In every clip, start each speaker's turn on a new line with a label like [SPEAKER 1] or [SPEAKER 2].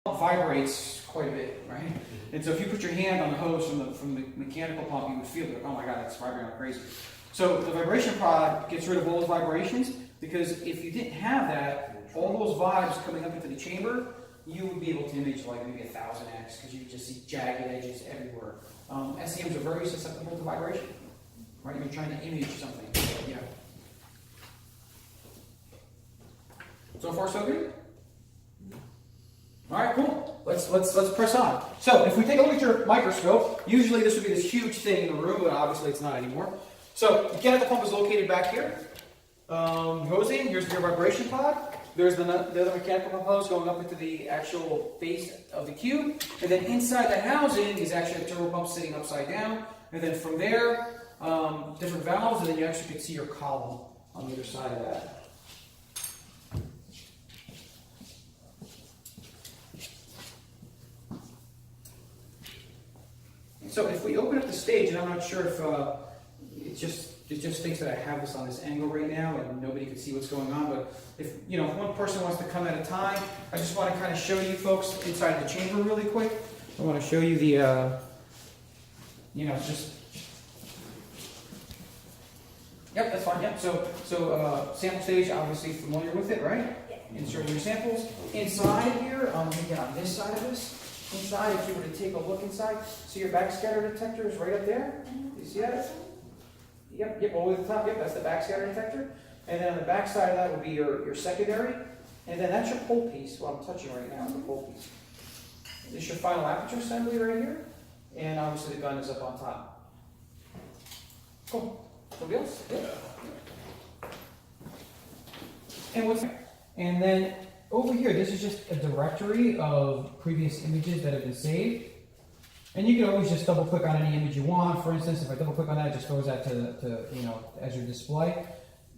[SPEAKER 1] vibrates quite a bit, right? And so if you put your hand on the hose from the mechanical pump, you would feel it. Oh my God, it's vibrating like crazy. So the vibration pod gets rid of all those vibrations, because if you didn't have that, all those vibes coming up into the chamber, you would be able to image like maybe 1000x, because you would just see jagged edges everywhere. SEMs are very susceptible to vibration, right? You're trying to image something. So, yeah. So far, so good? All right, cool. Let's press on. So if we take a look at your microscope, usually this would be this huge thing in the room, but obviously it's not anymore. So the mechanical pump is located back here. Goes in. Here's your vibration pod. There's the other mechanical pump hose going up into the actual base of the cube, and then inside the housing is actually a turbo pump sitting upside down. And then from there, different valves, and then you actually can see your column on the other side of that. So if we open up the stage, and I'm not sure if it just thinks that I have this on this angle right now and nobody can see what's going on, but if one person wants to come at a time, I just want to kind of show you folks inside the chamber really quick. I want to show you the, yep, that's fine, yep. So sample stage, obviously familiar with it, right? Inserting your samples. Inside here, I'm going to get on this side of this. Inside, if you were to take a look inside, see your backscatter detector is right up there. You see that? Yep, all the way to the top. Yep, that's the backscatter detector. And then on the back side of that would be your secondary. And then that's your pole piece. What I'm touching right now is the pole piece. This is your final aperture assembly right here. And obviously the gun is up on top. Cool. Somebody else? Yeah. And what's that? And then over here, this is just a directory of previous images that have been saved. And you can always just double click on any image you want. For instance, if I double click on that, it just goes out to as your display.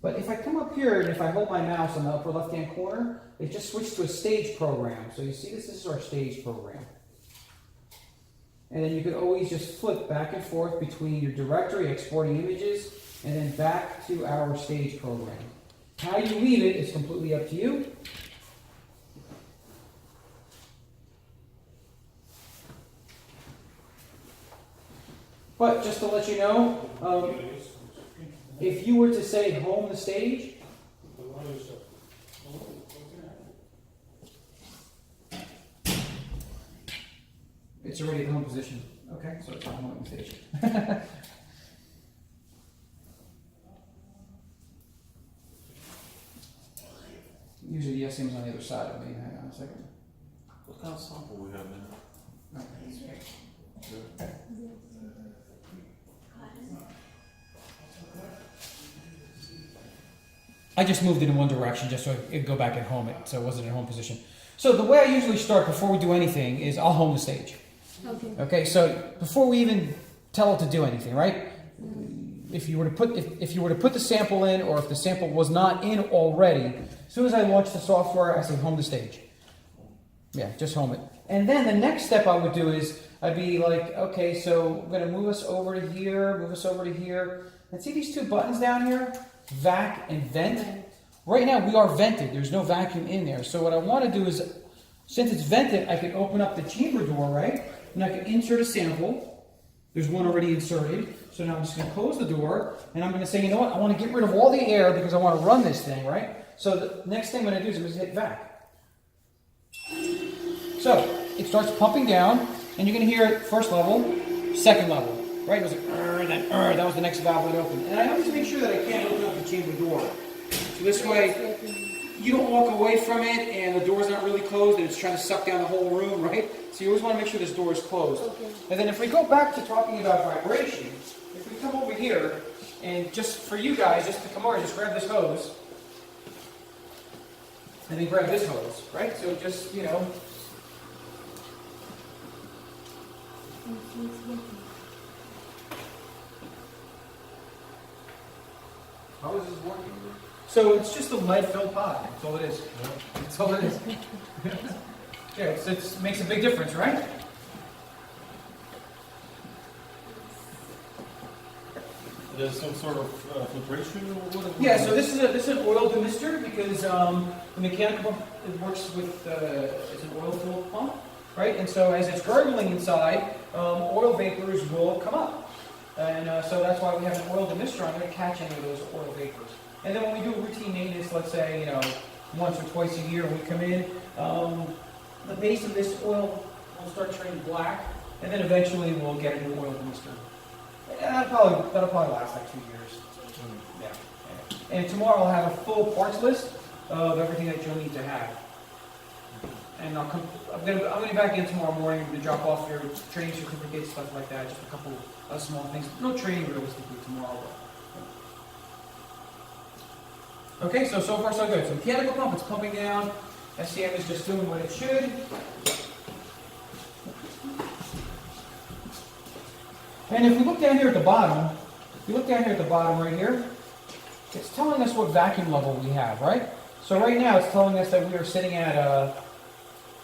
[SPEAKER 1] But if I come up here and if I hold my mouse on the upper left-hand corner, it just switched to a stage program. So you see this is our stage program. And then you could always just flip back and forth between your directory, exporting images, and then back to our stage program. How you leave it is completely up to you. But just to let you know, if you were to say home the stage, it's already at home position. Okay, so it's not home the stage. Usually the SEM is on the other side of me. Hang on a second.
[SPEAKER 2] What kind of sample we have now?
[SPEAKER 1] Okay. I just moved it in one direction just so it could go back and home it, so it wasn't in home position. So the way I usually start before we do anything is I'll home the stage. Okay, so before we even tell it to do anything, right? If you were to put the sample in, or if the sample was not in already, as soon as I launch the software, I say home the stage. Yeah, just home it. And then the next step I would do is I'd be like, okay, so I'm going to move us over to here, and see these two buttons down here? Vac and vent. Right now we are vented. There's no vacuum in there. So what I want to do is, since it's vented, I can open up the chamber door, right? And I can insert a sample. There's one already inserted. So now I'm just going to close the door, and I'm going to say, you know what? I want to get rid of all the air because I want to run this thing, right? So the next thing I'm going to do is I'm going to hit vac. So it starts pumping down, and you're going to hear it first level, second level. Right, it was like, then, that was the next valve that opened. And I always make sure that I can't open up the chamber door. So this way, you don't walk away from it and the door's not really closed and it's trying to suck down the whole room, right? So you always want to make sure this door is closed. And then if we go back to talking about vibration, if we come over here, and just for you guys, just to come over, just grab this hose, and then grab this hose, right? So just,
[SPEAKER 2] How is this working?
[SPEAKER 1] So it's just a lead-filled pod. That's all it is. That's all it is. Yeah, it makes a big difference, right?
[SPEAKER 2] there's some sort of filtration or whatever?
[SPEAKER 1] Yeah, so this is an oil demister because the mechanical pump, it works with it's an oil-filled pump, right? And so as it's gurgling inside, oil vapors will come up, and so that's why we have an oil demister on there to catch any of those oil vapors. And then when we do routine maintenance, let's say once or twice a year, when we come in, the base of this oil will start turning black, and then eventually we'll get a new oil demister. Yeah, that'll probably last like 2 years. Yeah. And tomorrow I'll have a full parts list of everything that you'll need to have. And I'm gonna be back in tomorrow morning to drop off your training certificates, stuff like that. Just a couple of small things. No training realistically tomorrow. But. Okay, so far so good. So mechanical pump, it's pumping down. SEM is just doing what it should. And if we look down here at the bottom, right here, it's telling us what vacuum level we have, right? So right now it's telling us that we are sitting at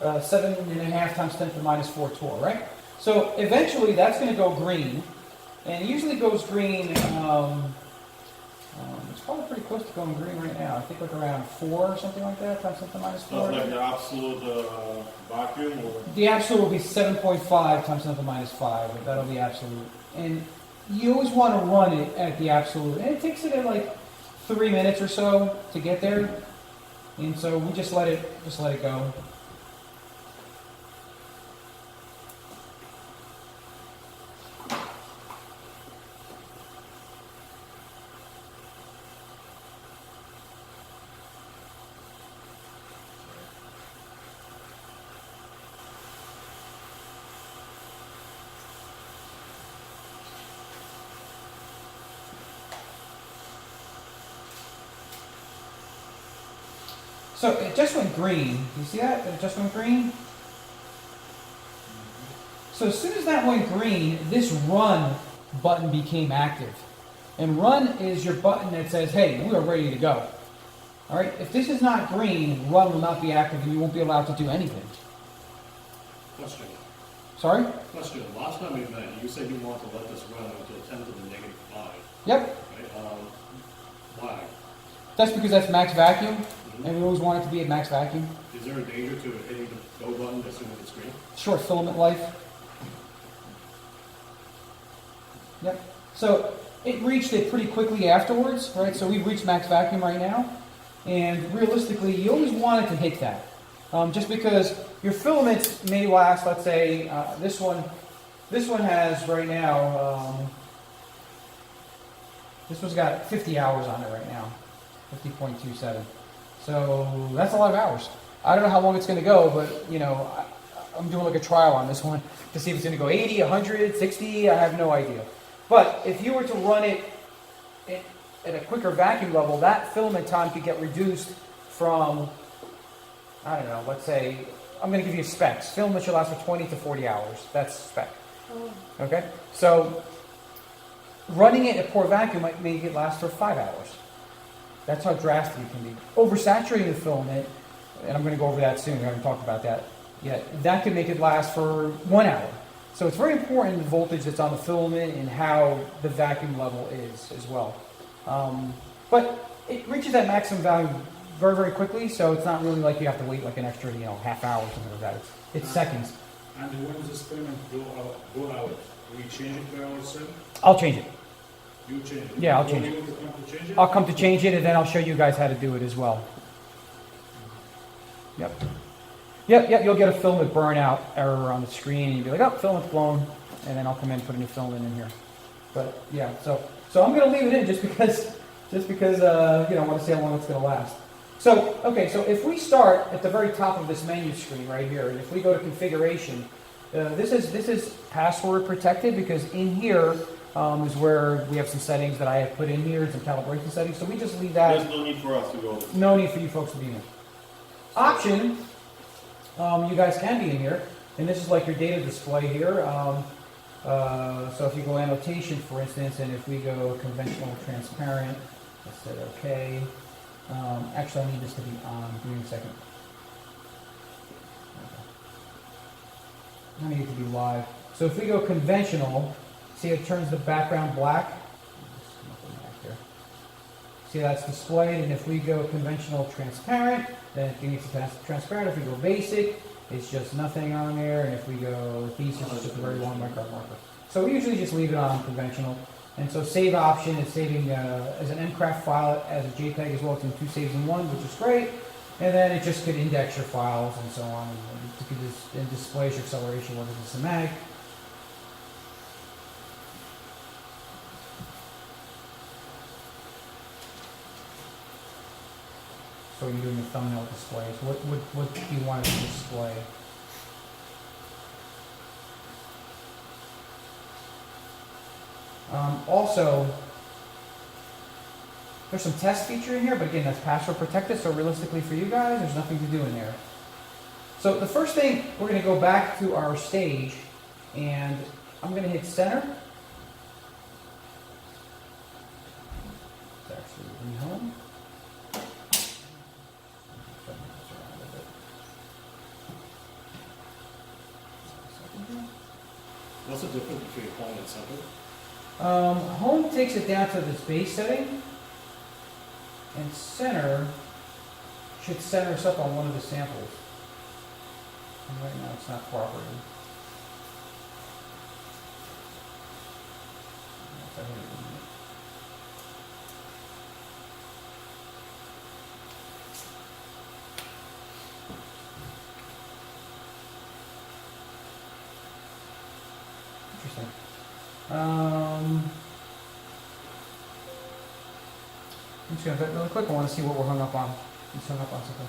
[SPEAKER 1] 7.5 times 10 to the minus 4 torr, right? So eventually that's going to go green, and it usually goes green, it's probably pretty close to going green right now. I think like around 4 or something like that, times 10 to the minus 4.
[SPEAKER 2] So it's like the absolute vacuum? Or?
[SPEAKER 1] The absolute will be 7.5 times 10 to the minus 5, but that'll be absolute. And you always want to run it at the absolute. And it takes it at like 3 minutes or so to get there. And so we just let it go. So it just went green. Do you see that? It just went green? So as soon as that went green, this run button became active. And run is your button that says, hey, we are ready to go. All right? If this is not green, run will not be active and you won't be allowed to do anything.
[SPEAKER 3] Question.
[SPEAKER 1] Sorry?
[SPEAKER 3] Question. Last time we met, you said you wanted to let this run until 10 to the negative 5.
[SPEAKER 1] Yep.
[SPEAKER 3] Right? Why?
[SPEAKER 1] That's because that's max vacuum. And we always want it to be at max vacuum.
[SPEAKER 3] Is there a danger to hitting the go button as soon as it's green?
[SPEAKER 1] Short filament life. Yep. So it reached it pretty quickly afterwards, right? So we've reached max vacuum right now. And realistically, you always want it to hit that. Just because your filaments may last, let's say, this one has right now, this one's got 50 hours on it right now, 50.27. So that's a lot of hours. I don't know how long it's going to go, but I'm doing like a trial on this one to see if it's going to go 80, 100, 60. I have no idea. But if you were to run it at a quicker vacuum level, that filament time could get reduced from, I don't know, let's say, I'm going to give you specs. Filament should last for 20 to 40 hours. That's spec. Okay? So running it at poor vacuum might make it last for 5 hours. That's how drastic it can be. Oversaturating the filament, and I'm going to go over that soon, we haven't talked about that yet, that can make it last for 1 hour. So it's very important the voltage that's on the filament and how the vacuum level is as well. But it reaches that maximum value very, very quickly, so it's not really like you have to wait like an extra half hour or something like that. It's seconds.
[SPEAKER 4] And when this filament go out, we change it by ourselves?
[SPEAKER 1] I'll change it.
[SPEAKER 4] You change it?
[SPEAKER 1] Yeah, I'll change it.
[SPEAKER 4] You want to come to change it?
[SPEAKER 1] I'll come to change it, and then I'll show you guys how to do it as well. Yep. Yep, you'll get a filament burnout error on the screen, and you'll be like, oh, filament's blown, and then I'll come in and put a new filament in here. But, yeah, so I'm going to leave it in just because I want to see how long it's going to last. So, okay, so if we start at the very top of this menu screen right here, and if we go to configuration, this is password protected because in here is where we have some settings that I have put in here, some calibration settings, so we just leave that.
[SPEAKER 2] There's no need for us to go.
[SPEAKER 1] No need for you folks to be in there. Option, you guys can be in here, and this is like your data display here. So if you go annotation, for instance, and if we go conventional transparent, let's say okay. Actually, I need this to be on. Give me a second. I need it to be live. So if we go conventional, see it turns the background black. See, that's displayed, and if we go conventional transparent, then it needs to transparent. If we go basic, it's just nothing on there, and if we go adhesive, it's just a very long micro marker. So we usually just leave it on conventional. And so save option is saving as an MCraft file as a JPEG as well. It's in 2 saves in 1, which is great. And then it just could index your files and so on, and displays your acceleration whether it's a mag. So you're doing the thumbnail displays. What do you want it to display? Also, there's some test feature in here, but again, that's password protected, so realistically for you guys, there's nothing to do in there. So the first thing, we're going to go back to our stage, and I'm going to hit center. It's actually rehome.
[SPEAKER 3] What's the difference between home and center?
[SPEAKER 1] Home takes it down to this base setting, and center should center us up on one of the samples. And right now it's not cooperating. Interesting. I'm just going to really quick. I want to see what we're hung up on. He's hung up on something.